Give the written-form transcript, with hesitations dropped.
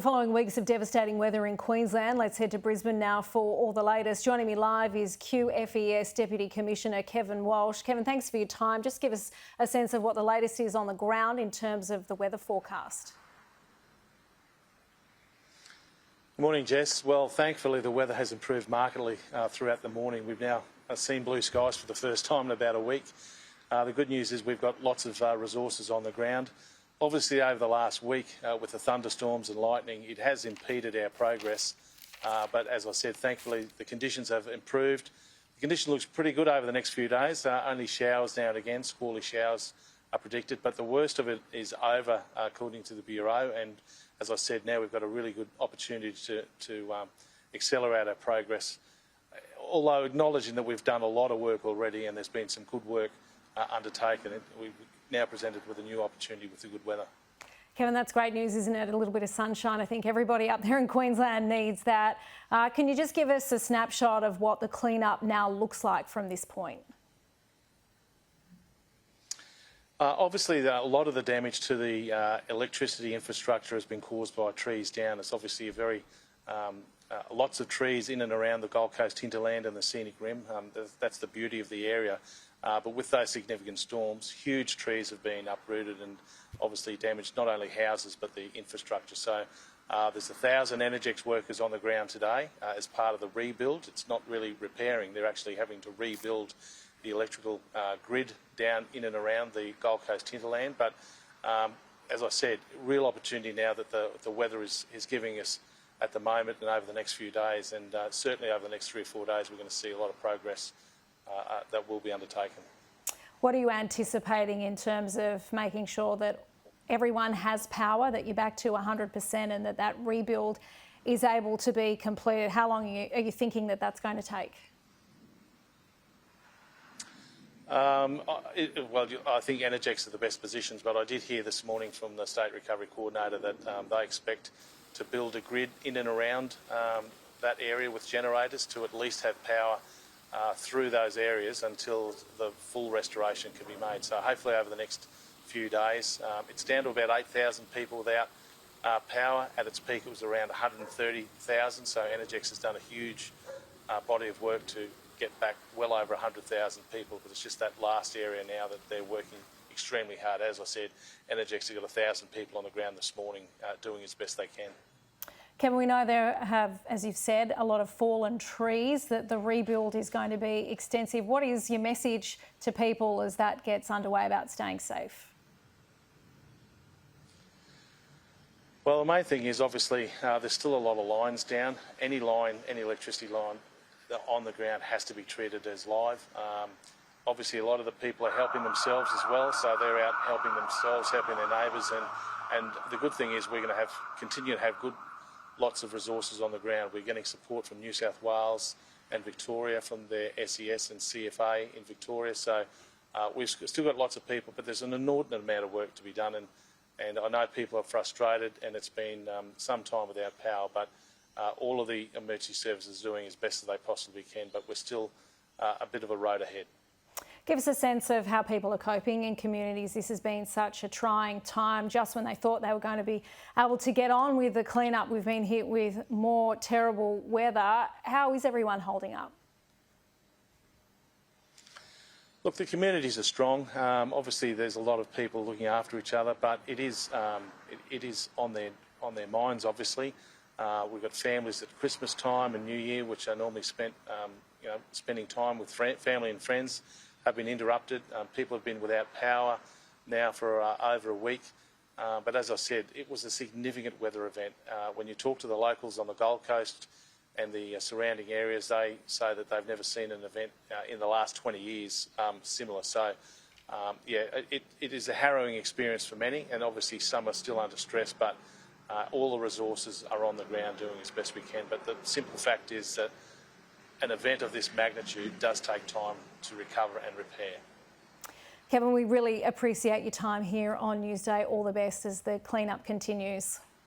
Following weeks of devastating weather in Queensland, let's head to Brisbane now for all the latest. Joining me live is QFES Deputy Commissioner Kevin Walsh. Kevin, thanks for your time. Just give us a sense of what the latest is on the ground in terms of the weather forecast. Good morning, Jess. Well, thankfully the weather has improved markedly throughout the morning. We've now seen blue skies for the first time in about a week. The good news is we've got lots of resources on the ground. Obviously, over the last week, with the thunderstorms and lightning, it has impeded our progress. But as I said, thankfully, the conditions have improved. The condition looks pretty good over the next few days. Only showers now and again, squally showers are predicted. But the worst of it is over, according to the Bureau. And as I said, now we've got a really good opportunity to accelerate our progress. Although acknowledging that we've done a lot of work already and there's been some good work undertaken, we've now presented with a new opportunity with the good weather. Kevin, that's great news, isn't it? A little bit of sunshine. I think everybody up there in Queensland needs that. Can you just give us a snapshot of what the clean-up now looks like from this point? Obviously, a lot of the damage to the electricity infrastructure has been caused by trees down. It's obviously a very lots of trees in and around the Gold Coast hinterland and the scenic rim. That's the beauty of the area. But with those significant storms, huge trees have been uprooted and obviously damaged not only houses but the infrastructure. So there's 1,000 Energex workers on the ground today as part of the rebuild. It's not really repairing, they're actually having to rebuild the electrical grid down in and around the Gold Coast hinterland. But as I said, real opportunity now that the weather is giving us at the moment and over the next few days, and certainly over the next 3 or 4 days we're going to see a lot of progress that will be undertaken. What are you anticipating in terms of making sure that everyone has power, that you're back to 100% and that rebuild is able to be completed? How long are you thinking that that's going to take? Well, I think Energex are the best positions, but I did hear this morning from the State Recovery Coordinator that they expect to build a grid in and around that area with generators to at least have power through those areas until the full restoration can be made. So hopefully over the next few days. It's down to about 8,000 people without power. At its peak it was around 130,000, so Energex has done a huge body of work to get back well over 100,000 people, but it's just that last area now that they're working extremely hard. As I said, Energex have got 1,000 people on the ground this morning doing as best they can. Kevin, we know there have, as you've said, a lot of fallen trees, that the rebuild is going to be extensive. What is your message to people as that gets underway about staying safe? Well, the main thing is obviously there's still a lot of lines down. Any line, any electricity line on the ground has to be treated as live. Obviously a lot of the people are helping themselves as well, so they're out helping themselves, helping their neighbours, and the good thing is we're going to continue to have lots of resources on the ground. We're getting support from New South Wales and Victoria from their SES and CFA in Victoria. So we've still got lots of people, but there's an inordinate amount of work to be done. And I know people are frustrated, and it's been some time without power, but all of the emergency services are doing as best as they possibly can, but we're still a bit of a road ahead. Give us a sense of how people are coping in communities. This has been such a trying time. Just when they thought they were going to be able to get on with the clean-up, we've been hit with more terrible weather. How is everyone holding up? Look, the communities are strong. Obviously, there's a lot of people looking after each other, but it is on their minds. Obviously, we've got families at Christmas time and New Year, which are normally spent, spending time with family and friends, have been interrupted. People have been without power now for over a week. But as I said, it was a significant weather event. When you talk to the locals on the Gold Coast and the surrounding areas, they say that they've never seen an event in the last 20 years similar. So, yeah, it is a harrowing experience for many, and obviously some are still under stress, but all the resources are on the ground doing as best we can. But the simple fact is that an event of this magnitude does take time to recover and repair. Kevin, we really appreciate your time here on Newsday. All the best as the clean-up continues.